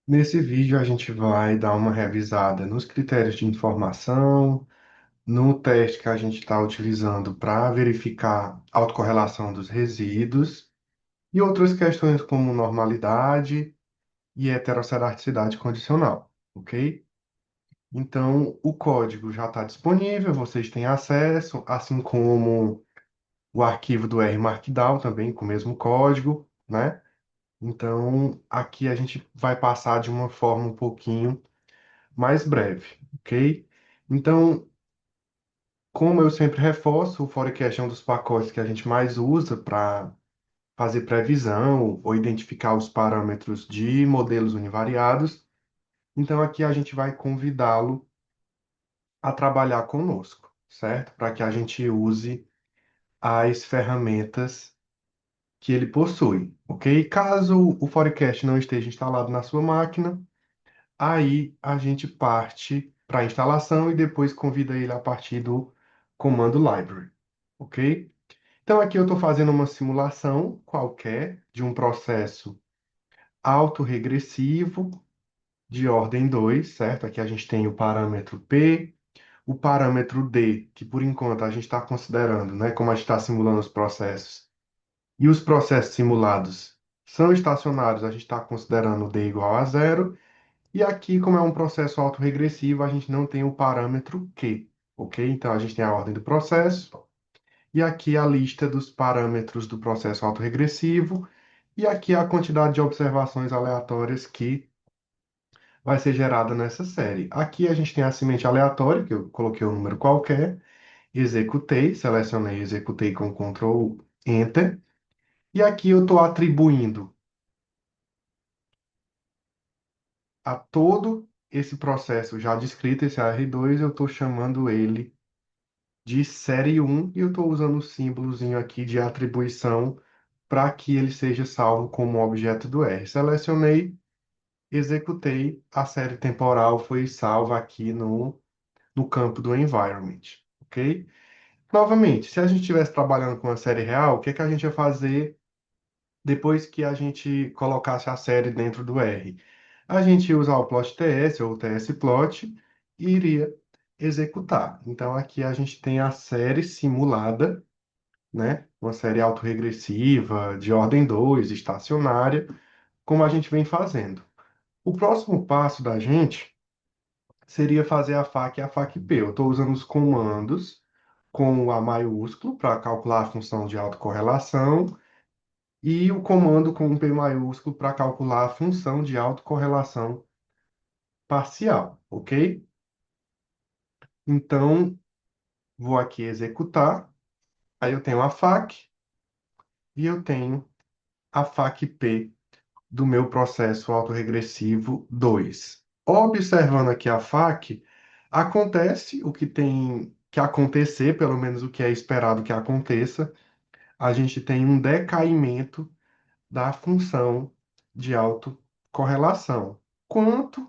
Nesse vídeo, a gente vai dar uma revisada nos critérios de informação, no teste que a gente está utilizando para verificar a autocorrelação dos resíduos e outras questões como normalidade e heterocedarticidade condicional, ok? Então, o código já está disponível, vocês têm acesso, assim como o arquivo do R Markdown também com o mesmo código, né? Então, aqui a gente vai passar de uma forma um pouquinho mais breve, ok? Então, como eu sempre reforço, o Forecast é um dos pacotes que a gente mais usa para fazer previsão ou identificar os parâmetros de modelos univariados. Então, aqui a gente vai convidá-lo a trabalhar conosco, certo? Para que a gente use as ferramentas que ele possui, ok? Caso o Forecast não esteja instalado na sua máquina, aí a gente parte para a instalação e depois convida ele a partir do comando library, ok? Então aqui eu estou fazendo uma simulação qualquer de um processo autorregressivo de ordem 2, certo? Aqui a gente tem o parâmetro P, o parâmetro D, que por enquanto a gente está considerando, né, como a gente está simulando os processos, e os processos simulados são estacionários, a gente está considerando D igual a zero. E aqui, como é um processo autorregressivo, a gente não tem o parâmetro Q, ok? Então, a gente tem a ordem do processo, e aqui a lista dos parâmetros do processo autorregressivo, e aqui a quantidade de observações aleatórias que vai ser gerada nessa série. Aqui a gente tem a semente aleatória, que eu coloquei um número qualquer, executei, selecionei, executei com Ctrl Enter, e aqui eu estou atribuindo a todo esse processo já descrito, esse AR2, eu estou chamando ele de série um e eu estou usando o símbolozinho aqui de atribuição para que ele seja salvo como objeto do R. Selecionei, executei, a série temporal foi salva aqui no campo do environment, ok? Novamente, se a gente estivesse trabalhando com a série real, o que que a gente ia fazer depois que a gente colocasse a série dentro do R? A gente ia usar o plot TS ou o TS plot e iria executar. Então aqui a gente tem a série simulada, né? Uma série autorregressiva, de ordem 2, estacionária, como a gente vem fazendo. O próximo passo da gente seria fazer a FAQ e a FAQ-P. Eu estou usando os comandos com o A maiúsculo para calcular a função de autocorrelação e o comando com o P maiúsculo para calcular a função de autocorrelação parcial, ok? Então, vou aqui executar. Aí eu tenho a FAQ e eu tenho a FAQ-P do meu processo autorregressivo 2. Observando aqui a FAQ, acontece o que tem que acontecer, pelo menos o que é esperado que aconteça. A gente tem um decaimento da função de autocorrelação. Quanto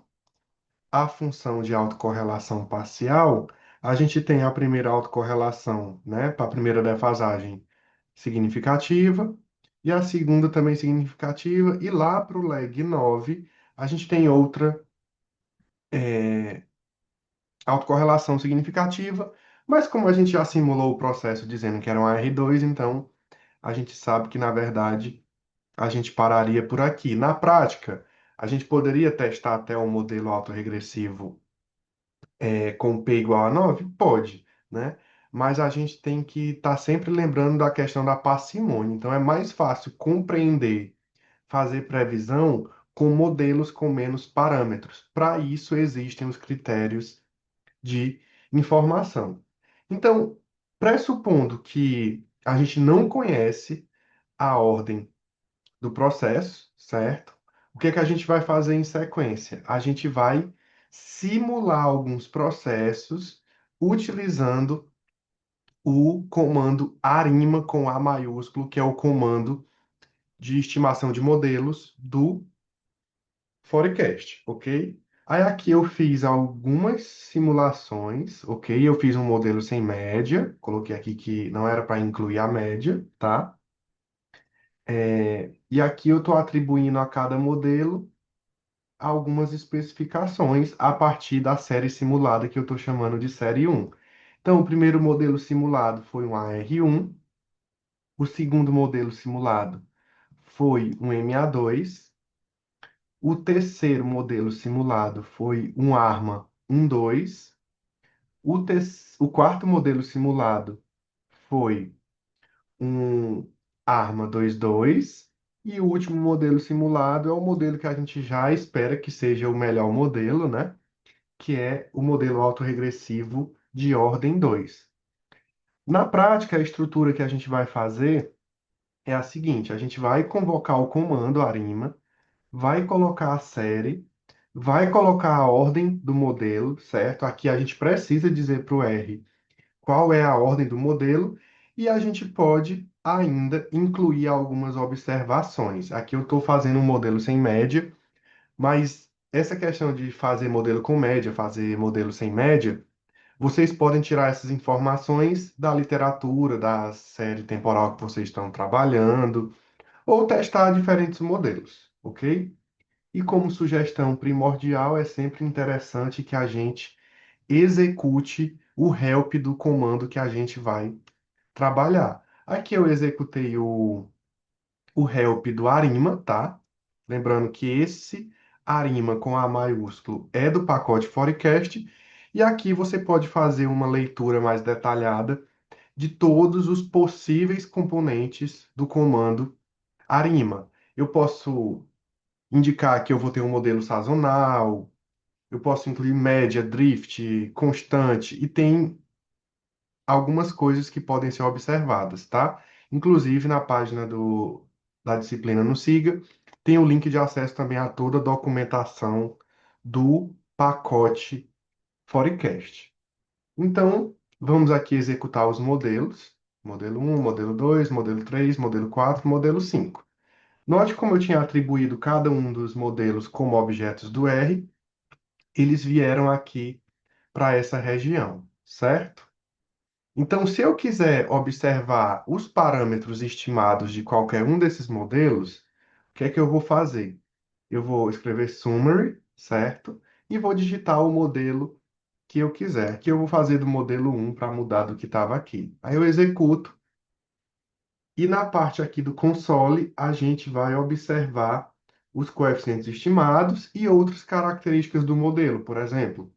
à função de autocorrelação parcial, a gente tem a primeira autocorrelação, né, para a primeira defasagem significativa, e a segunda também significativa, e lá para o lag 9 a gente tem outra autocorrelação significativa, mas como a gente já simulou o processo dizendo que era um R2, então a gente sabe que, na verdade, a gente pararia por aqui. Na prática, a gente poderia testar até um modelo autorregressivo com P igual a 9? Pode, né? Mas a gente tem que estar sempre lembrando da questão da parcimônia. Então, é mais fácil compreender, fazer previsão com modelos com menos parâmetros. Para isso, existem os critérios de informação. Então, pressupondo que a gente não conhece a ordem do processo, certo? O que é que a gente vai fazer em sequência? A gente vai simular alguns processos utilizando o comando ARIMA com A maiúsculo, que é o comando de estimação de modelos do Forecast, ok? Aí aqui eu fiz algumas simulações, ok? Eu fiz um modelo sem média, coloquei aqui que não era para incluir a média, tá? E aqui eu estou atribuindo a cada modelo algumas especificações a partir da série simulada que eu estou chamando de série 1. Então, o primeiro modelo simulado foi um AR1, o segundo modelo simulado foi um MA2, o terceiro modelo simulado foi um ARMA 1.2, o quarto modelo simulado foi um ARMA 2.2 e o último modelo simulado é o modelo que a gente já espera que seja o melhor modelo, né? Que é o modelo autorregressivo de ordem 2. Na prática, a estrutura que a gente vai fazer é a seguinte: a gente vai convocar o comando arima, vai colocar a série, vai colocar a ordem do modelo, certo? Aqui a gente precisa dizer para o R qual é a ordem do modelo e a gente pode ainda incluir algumas observações. Aqui eu estou fazendo um modelo sem média, mas essa questão de fazer modelo com média, fazer modelo sem média, vocês podem tirar essas informações da literatura, da série temporal que vocês estão trabalhando, ou testar diferentes modelos, ok? E como sugestão primordial, é sempre interessante que a gente execute o help do comando que a gente vai trabalhar. Aqui eu executei o help do Arima, tá? Lembrando que esse Arima com A maiúsculo é do pacote Forecast. E aqui você pode fazer uma leitura mais detalhada de todos os possíveis componentes do comando Arima. Eu posso indicar que eu vou ter um modelo sazonal, eu posso incluir média, drift, constante, e tem algumas coisas que podem ser observadas, tá? Inclusive na página da disciplina no Siga, tem o link de acesso também a toda a documentação do pacote Forecast. Então, vamos aqui executar os modelos. Modelo 1, modelo 2, modelo 3, modelo 4, modelo 5. Note como eu tinha atribuído cada um dos modelos como objetos do R, eles vieram aqui para essa região, certo? Então, se eu quiser observar os parâmetros estimados de qualquer um desses modelos, o que é que eu vou fazer? Eu vou escrever summary, certo? E vou digitar o modelo que eu quiser. Aqui eu vou fazer do modelo 1 para mudar do que estava aqui. Aí eu executo e na parte aqui do console a gente vai observar os coeficientes estimados e outras características do modelo. Por exemplo,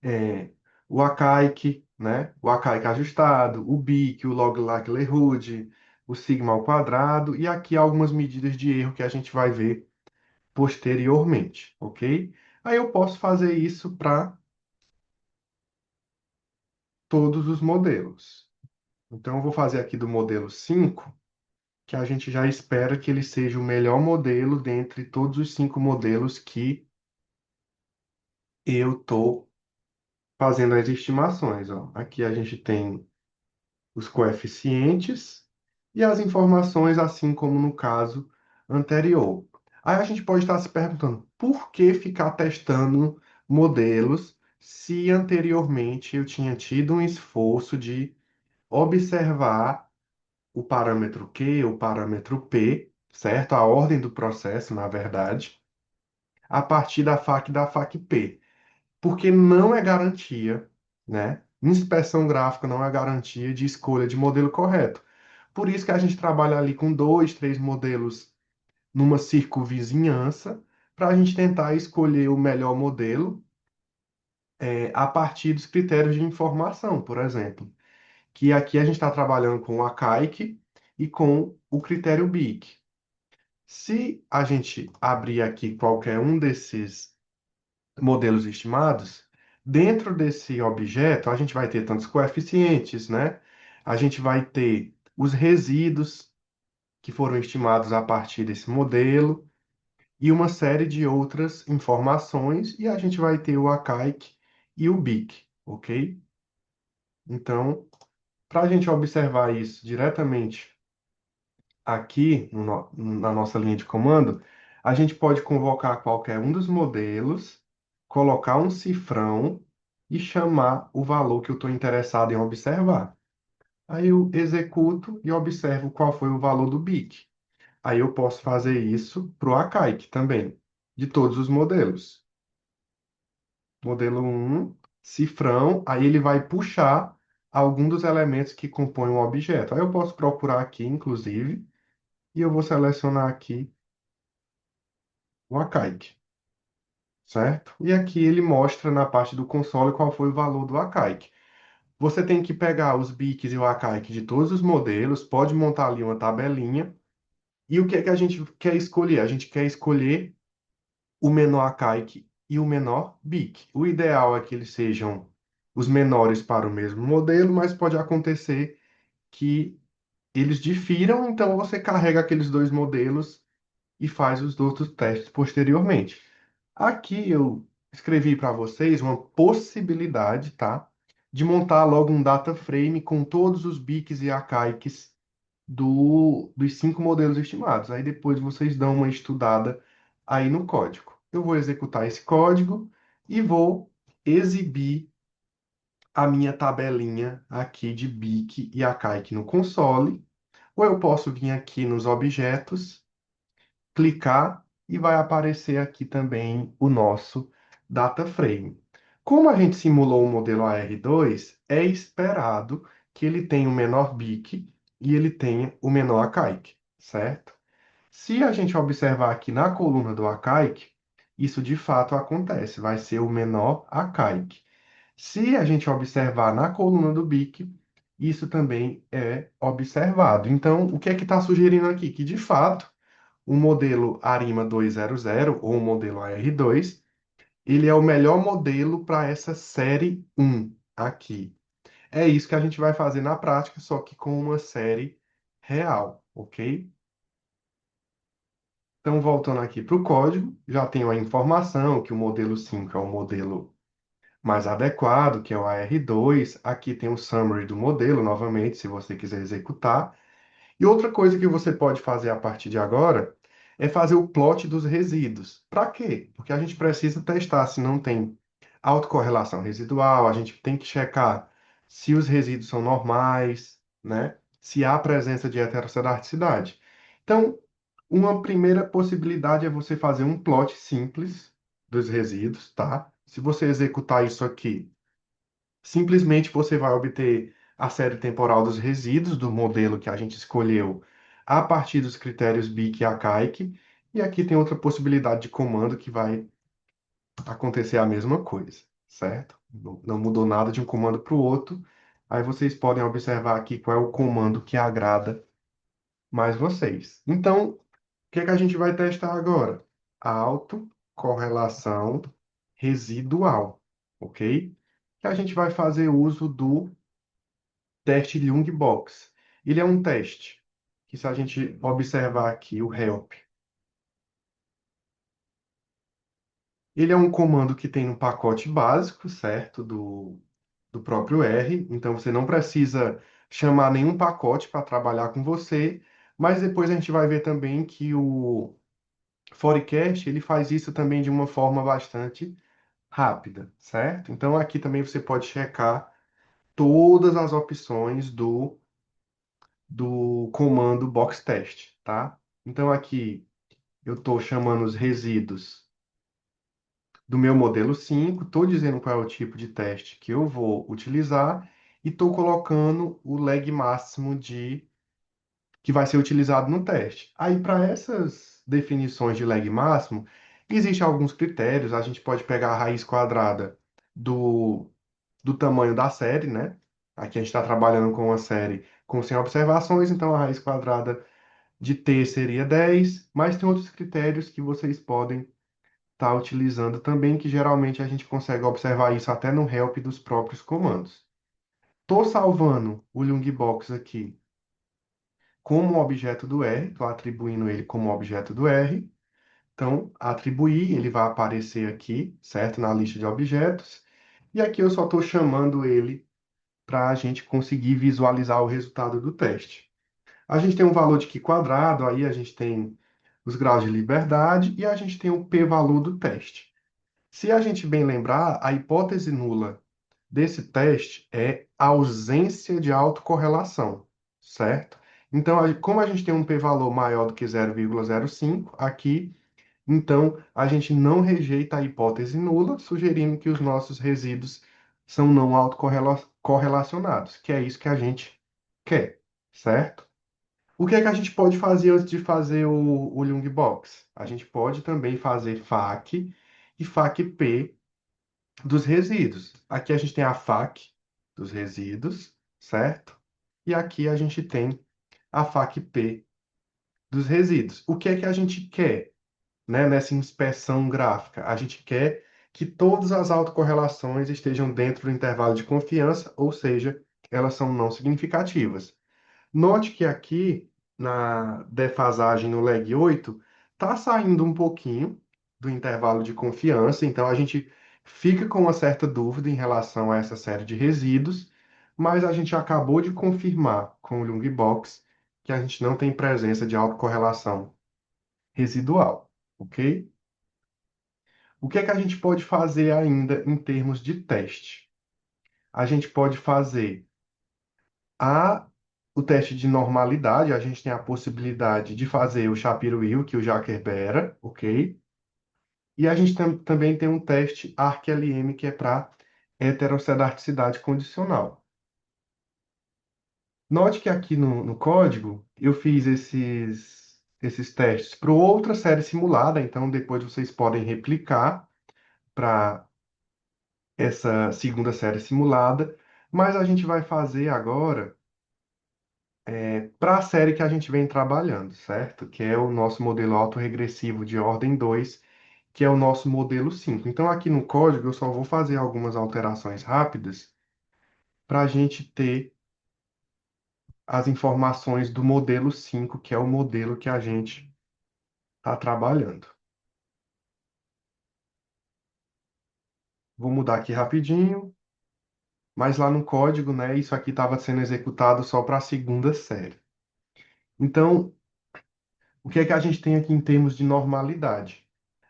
é, o Acaik, né? O Acaik ajustado, o BIC, o log-log-Lehood, o sigma ao quadrado e aqui algumas medidas de erro que a gente vai ver posteriormente, ok? Aí eu posso fazer isso para todos os modelos. Então eu vou fazer aqui do modelo 5, que a gente já espera que ele seja o melhor modelo dentre todos os 5 modelos que eu estou fazendo as estimações. Ó. Aqui a gente tem os coeficientes e as informações, assim como no caso anterior. Aí a gente pode estar se perguntando por que ficar testando modelos se anteriormente eu tinha tido um esforço de observar o parâmetro Q, o parâmetro P, certo? A ordem do processo, na verdade, a partir da FAQ e da FAQ-P, porque não é garantia, né? Inspeção gráfica não é garantia de escolha de modelo correto. Por isso que a gente trabalha ali com dois, três modelos numa circunvizinhança, para a gente tentar escolher o melhor modelo a partir dos critérios de informação, por exemplo. Que aqui a gente está trabalhando com o ACAIC e com o critério BIC. Se a gente abrir aqui qualquer um desses modelos estimados, dentro desse objeto a gente vai ter tantos coeficientes, né? A gente vai ter os resíduos que foram estimados a partir desse modelo e uma série de outras informações, e a gente vai ter o ACAIC e o BIC, ok? Então, para a gente observar isso diretamente aqui na nossa linha de comando, a gente pode convocar qualquer um dos modelos, colocar um cifrão e chamar o valor que eu estou interessado em observar. Aí eu executo e observo qual foi o valor do BIC. Aí eu posso fazer isso para o ACAIC também. de todos os modelos. Modelo um, cifrão, aí ele vai puxar algum dos elementos que compõem o objeto. Aí eu posso procurar aqui, inclusive, e eu vou selecionar aqui o Acaik, certo? E aqui ele mostra na parte do console qual foi o valor do Acaik. Você tem que pegar os BICs e o Acaik de todos os modelos, pode montar ali uma tabelinha. E o que é que a gente quer escolher? A gente quer escolher o menor Acaik e o menor BIC. O ideal é que eles sejam os menores para o mesmo modelo, mas pode acontecer que eles difiram, então você carrega aqueles dois modelos e faz os outros testes posteriormente. Aqui eu escrevi para vocês uma possibilidade, tá? De montar logo um data frame com todos os BICs e ACAICs dos cinco modelos estimados. Aí depois vocês dão uma estudada aí no código. Eu vou executar esse código e vou exibir a minha tabelinha aqui de BIC e ACAIC no console. Ou eu posso vir aqui nos objetos, clicar e vai aparecer aqui também o nosso data frame. Como a gente simulou o modelo AR2, é esperado que ele tenha o menor BIC e ele tenha o menor ACAIC, certo? Se a gente observar aqui na coluna do ACAIC, isso de fato acontece, vai ser o menor ACAIC. Se a gente observar na coluna do BIC, isso também é observado. Então, o que é que está sugerindo aqui? Que de fato o modelo Arima 200 ou o modelo AR2, ele é o melhor modelo para essa série 1 aqui. É isso que a gente vai fazer na prática, só que com uma série real, ok? Então, voltando aqui para o código, já tenho a informação que o modelo 5 é o modelo mais adequado, que é o AR2. Aqui tem o summary do modelo, novamente, se você quiser executar. E outra coisa que você pode fazer a partir de agora é fazer o plot dos resíduos. Para quê? Porque a gente precisa testar se não tem autocorrelação residual, a gente tem que checar se os resíduos são normais, né? Se há presença de heterocedaticidade. Então, uma primeira possibilidade é você fazer um plot simples dos resíduos, tá? Se você executar isso aqui, simplesmente você vai obter a série temporal dos resíduos do modelo que a gente escolheu a partir dos critérios BIC e ACAIC. E aqui tem outra possibilidade de comando que vai acontecer a mesma coisa, certo? Não mudou nada de um comando para o outro. Aí vocês podem observar aqui qual é o comando que agrada mais vocês. Então, o que é que a gente vai testar agora? A autocorrelação residual, ok? Que a gente vai fazer uso do teste Ljung-Box. Ele é um teste que, se a gente observar aqui o help, ele é um comando que tem no pacote básico, certo? Do próprio R. Então, você não precisa chamar nenhum pacote para trabalhar com você, mas depois a gente vai ver também que o Forecast, ele faz isso também de uma forma bastante rápida, certo? Então, aqui também você pode checar todas as opções do comando box test, tá? Então aqui eu estou chamando os resíduos do meu modelo 5, estou dizendo qual é o tipo de teste que eu vou utilizar e estou colocando o lag máximo de que vai ser utilizado no teste. Aí para essas definições de lag máximo, existem alguns critérios, a gente pode pegar a raiz quadrada do, do tamanho da série, né? Aqui a gente está trabalhando com uma série com 100 observações, então a raiz quadrada de T seria 10, mas tem outros critérios que vocês podem estar utilizando também, que geralmente a gente consegue observar isso até no help dos próprios comandos. Estou salvando o Ljungbox aqui como objeto do R, estou atribuindo ele como objeto do R. Então, atribuir, ele vai aparecer aqui, certo? Na lista de objetos. E aqui eu só estou chamando ele para a gente conseguir visualizar o resultado do teste. A gente tem um valor de Q quadrado, aí a gente tem os graus de liberdade e a gente tem o p-valor do teste. Se a gente bem lembrar, a hipótese nula desse teste é a ausência de autocorrelação, certo? Então, como a gente tem um p-valor maior do que 0,05, aqui Então, a gente não rejeita a hipótese nula, sugerindo que os nossos resíduos são não autocorrelacionados, que é isso que a gente quer, certo? O que é que a gente pode fazer antes de fazer o Ljungbox? A gente pode também fazer FAQ e FAQ-P dos resíduos. Aqui a gente tem a FAQ dos resíduos, certo? E aqui a gente tem a FAQ-P dos resíduos. O que é que a gente quer, né, nessa inspeção gráfica? A gente quer que todas as autocorrelações estejam dentro do intervalo de confiança, ou seja, elas são não significativas. Note que aqui, na defasagem no leg 8 está saindo um pouquinho do intervalo de confiança, então a gente fica com uma certa dúvida em relação a essa série de resíduos, mas a gente acabou de confirmar com o Ljungbox que a gente não tem presença de autocorrelação residual, ok? O que é que a gente pode fazer ainda em termos de teste? A gente pode fazer a, o teste de normalidade, a gente tem a possibilidade de fazer o Shapiro-Wilk, o Jaquer-Bera, ok? E a gente também tem um teste ArcLM, que é para heterocedarticidade condicional. Note que aqui no código eu fiz esses testes para outra série simulada, então depois vocês podem replicar para essa segunda série simulada, mas a gente vai fazer agora para a série que a gente vem trabalhando, certo? Que é o nosso modelo autorregressivo de ordem 2, que é o nosso modelo 5. Então, aqui no código, eu só vou fazer algumas alterações rápidas para a gente ter as informações do modelo 5, que é o modelo que a gente está trabalhando. Vou mudar aqui rapidinho, mas lá no código, né, isso aqui estava sendo executado só para a segunda série. Então, o que é que a gente tem aqui em termos de normalidade?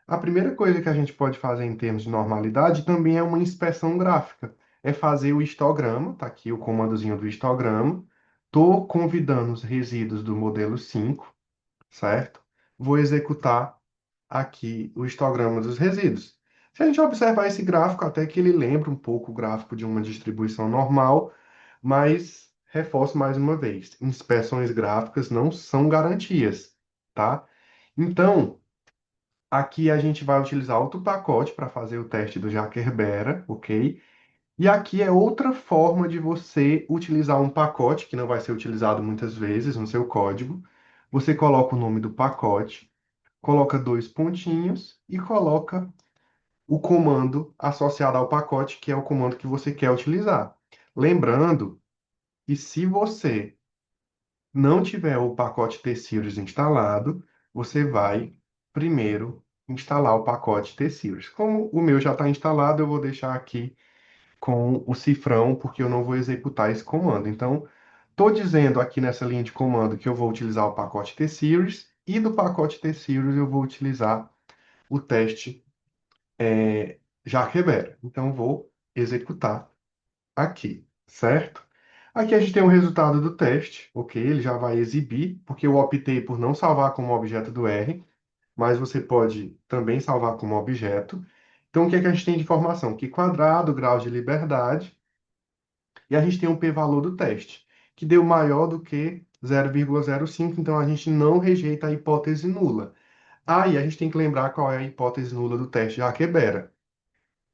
A primeira coisa que a gente pode fazer em termos de normalidade também é uma inspeção gráfica. É fazer o histograma, tá aqui o comandozinho do histograma. Estou convidando os resíduos do modelo 5, certo? Vou executar aqui o histograma dos resíduos. Se a gente observar esse gráfico, até que ele lembra um pouco o gráfico de uma distribuição normal, mas reforço mais uma vez, inspeções gráficas não são garantias, tá? Então, aqui a gente vai utilizar outro pacote para fazer o teste do Jaquer-Bera, ok? E aqui é outra forma de você utilizar um pacote que não vai ser utilizado muitas vezes no seu código. Você coloca o nome do pacote, coloca dois pontinhos e coloca o comando associado ao pacote, que é o comando que você quer utilizar. Lembrando que se você não tiver o pacote T-Series instalado, você vai primeiro instalar o pacote T-Series. Como o meu já está instalado, eu vou deixar aqui com o cifrão, porque eu não vou executar esse comando. Então, estou dizendo aqui nessa linha de comando que eu vou utilizar o pacote T-Series e do pacote T-Series eu vou utilizar o teste já Revera. Então, vou executar aqui, certo? Aqui a gente tem o resultado do teste, ok? Ele já vai exibir, porque eu optei por não salvar como objeto do R, mas você pode também salvar como objeto. Então, o que é que a gente tem de informação? Que quadrado, grau de liberdade, e a gente tem um p-valor do teste, que deu maior do que 0,05, então a gente não rejeita a hipótese nula. Aí a gente tem que lembrar qual é a hipótese nula do teste de Arquebera.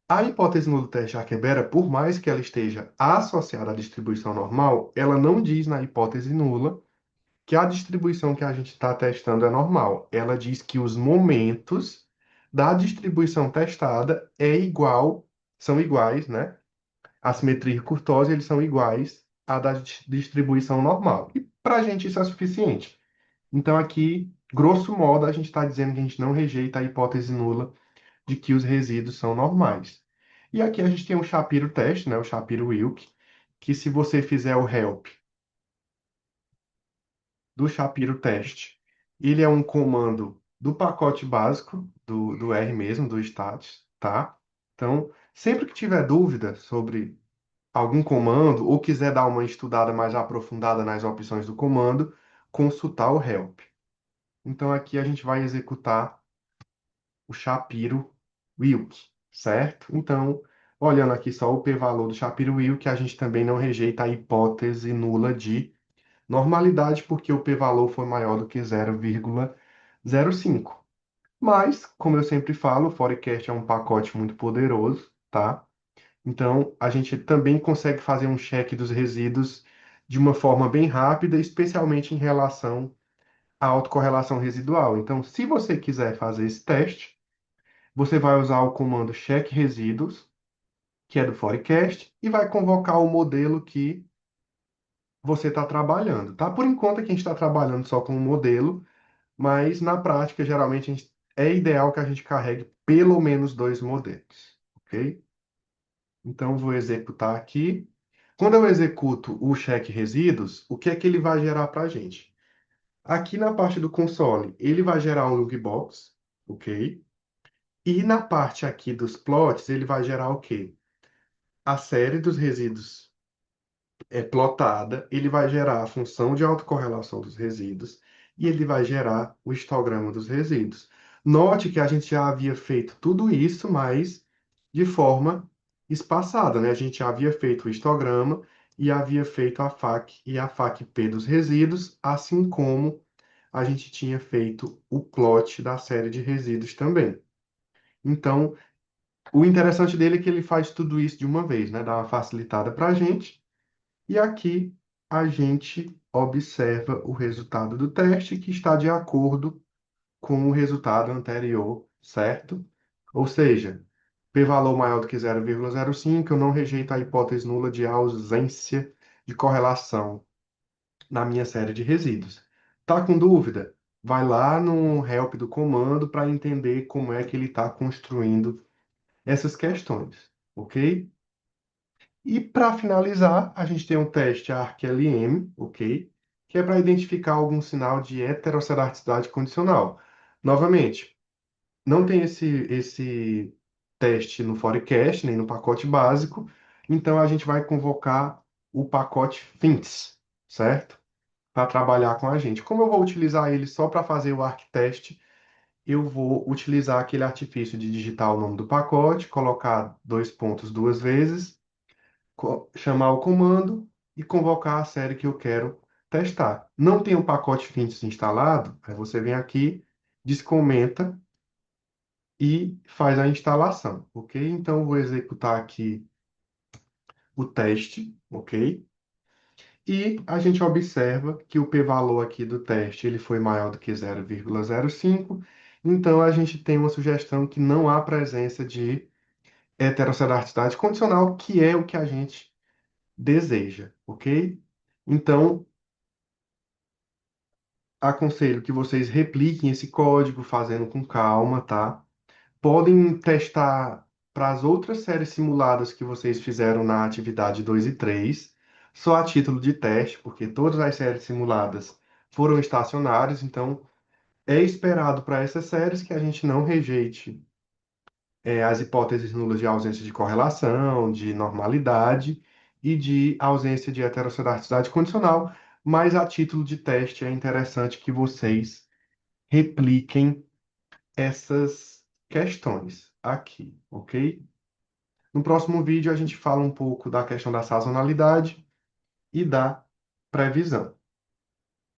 A hipótese nula do teste de Arquebera, por mais que ela esteja associada à distribuição normal, ela não diz na hipótese nula que a distribuição que a gente está testando é normal. Ela diz que os momentos da distribuição testada são iguais, né? A simetria e curtose, eles são iguais à da distribuição normal. E para a gente isso é suficiente. Então aqui, grosso modo, a gente está dizendo que a gente não rejeita a hipótese nula de que os resíduos são normais. E aqui a gente tem o Shapiro teste, né, o Shapiro-Wilk, que se você fizer o help do Shapiro teste, ele é um comando do pacote básico do R mesmo, do status, tá? Então, sempre que tiver dúvida sobre algum comando ou quiser dar uma estudada mais aprofundada nas opções do comando, consultar o help. Então aqui a gente vai executar o Shapiro-Wilk, certo? Então, olhando aqui só o p-valor do Shapiro-Wilk, a gente também não rejeita a hipótese nula de normalidade, porque o p-valor foi maior do que 0,05. Mas, como eu sempre falo, o Forecast é um pacote muito poderoso, tá? Então, a gente também consegue fazer um cheque dos resíduos de uma forma bem rápida, especialmente em relação à autocorrelação residual. Então, se você quiser fazer esse teste, você vai usar o comando check resíduos, que é do Forecast, e vai convocar o modelo que você está trabalhando, tá? Por enquanto, aqui a gente está trabalhando só com o modelo, mas na prática, geralmente, é ideal que a gente carregue pelo menos dois modelos, ok? Então, vou executar aqui. Quando eu executo o check resíduos, o que é que ele vai gerar para a gente? Aqui na parte do console, ele vai gerar um lookbox, ok? E na parte aqui dos plots, ele vai gerar o quê? A série dos resíduos é plotada, ele vai gerar a função de autocorrelação dos resíduos e ele vai gerar o histograma dos resíduos. Note que a gente já havia feito tudo isso, mas de forma espaçada, né? A gente já havia feito o histograma e havia feito a FAQ e a FAQ-P dos resíduos, assim como a gente tinha feito o plot da série de resíduos também. Então, o interessante dele é que ele faz tudo isso de uma vez, né? Dá uma facilitada para a gente. E aqui a gente observa o resultado do teste que está de acordo com o resultado anterior, certo? Ou seja, p-valor maior do que 0,05, eu não rejeito a hipótese nula de ausência de correlação na minha série de resíduos. Tá com dúvida? Vai lá no help do comando para entender como é que ele está construindo essas questões, ok? E para finalizar, a gente tem um teste ArcLM, ok? Que é para identificar algum sinal de heterocedarticidade condicional. Novamente, não tem esse teste no Forecast, nem no pacote básico, então a gente vai convocar o pacote FINTS, certo? Para trabalhar com a gente. Como eu vou utilizar ele só para fazer o ArcTest, eu vou utilizar aquele artifício de digitar o nome do pacote, colocar dois pontos duas vezes, chamar o comando e convocar a série que eu quero testar. Não tem um pacote Fintus instalado? Aí você vem aqui, descomenta e faz a instalação, ok? Então, eu vou executar aqui o teste, ok? E a gente observa que o p-valor aqui do teste ele foi maior do que 0,05. Então, a gente tem uma sugestão que não há presença de heterocedarticidade condicional, que é o que a gente deseja, ok? Então, aconselho que vocês repliquem esse código fazendo com calma, tá? Podem testar para as outras séries simuladas que vocês fizeram na atividade 2 e 3, só a título de teste, porque todas as séries simuladas foram estacionárias, então é esperado para essas séries que a gente não rejeite as hipóteses nulas de ausência de correlação, de normalidade e de ausência de heterocedarticidade condicional, mas a título de teste é interessante que vocês repliquem essas questões aqui, ok? No próximo vídeo a gente fala um pouco da questão da sazonalidade e da previsão.